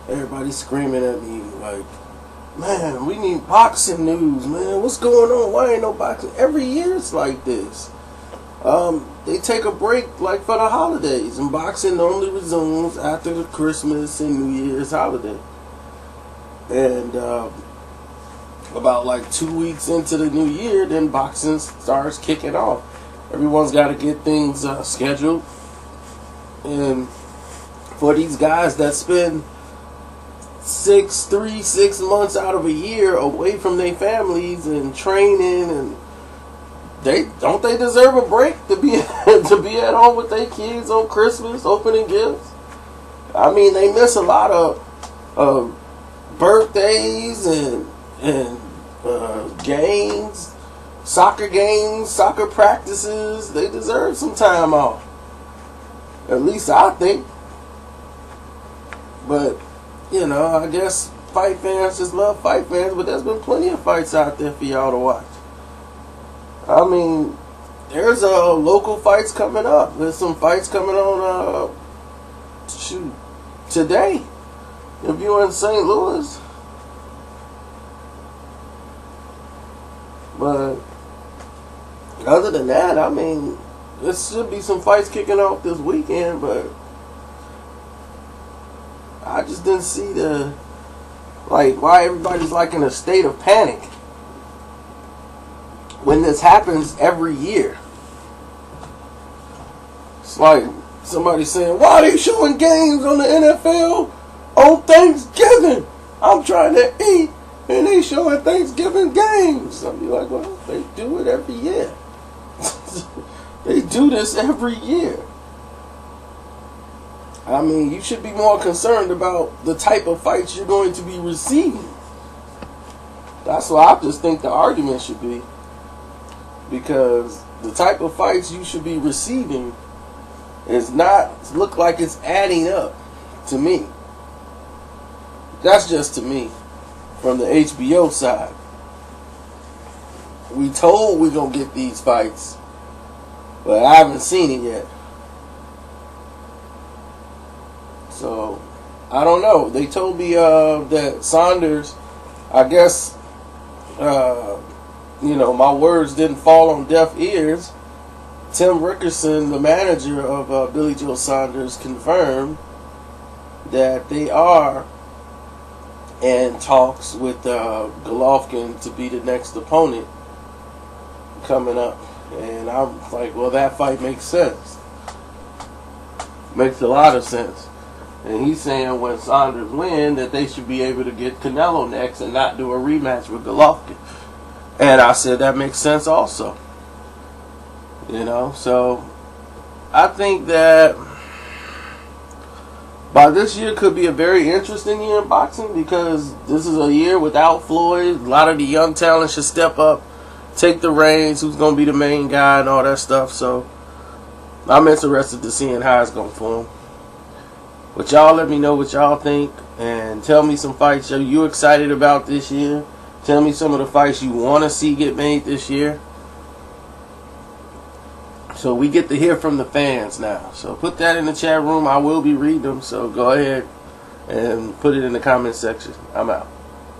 everybody's screaming at me like, man, we need boxing news, man. What's going on? Why ain't no boxing? Every year it's like this. They take a break like for the holidays, and boxing normally resumes after the Christmas and New Year's holiday. And about like 2 weeks into the new year, then boxing starts kicking off. Everyone's got to get things scheduled. And for these guys that spend 6 months out of a year away from their families and training, and they deserve a break to be to be at home with their kids on Christmas, opening gifts. I mean, they miss a lot of birthdays and games, soccer practices. They deserve some time off. At least I think. But, I guess fight fans just love fight fans, but there's been plenty of fights out there for y'all to watch. I mean, there's local fights coming up. There's some fights coming on today. If you're in St. Louis. But other than that, I mean, there should be some fights kicking off this weekend, but I just didn't see why everybody's like in a state of panic when this happens every year. It's like somebody saying, why are they showing games on the NFL on Thanksgiving? I'm trying to eat, and they showing Thanksgiving games. I'll be like, well, they do it every year. They do this every year. I mean, you should be more concerned about the type of fights you're going to be receiving. That's what I just think the argument should be. Because the type of fights you should be receiving is not look like it's adding up to me. That's just to me from the HBO side. We told we're going to get these fights, but I haven't seen it yet. So, I don't know. They told me that Saunders, I guess, my words didn't fall on deaf ears. Tim Rickerson, the manager of Billy Joe Saunders, confirmed that they are in talks with Golovkin to be the next opponent coming up. And I'm like, well, that fight makes sense. Makes a lot of sense. And he's saying when Saunders win that they should be able to get Canelo next and not do a rematch with Golovkin. And I said that makes sense also. So I think that by this year could be a very interesting year in boxing, because this is a year without Floyd. A lot of the young talent should step up, take the reins, who's going to be the main guy and all that stuff. So I'm interested to seeing how it's going for him. But y'all let me know what y'all think, and tell me some fights you excited about this year. Tell me some of the fights you want to see get made this year. So we get to hear from the fans now. So put that in the chat room. I will be reading them. So go ahead and put it in the comment section. I'm out.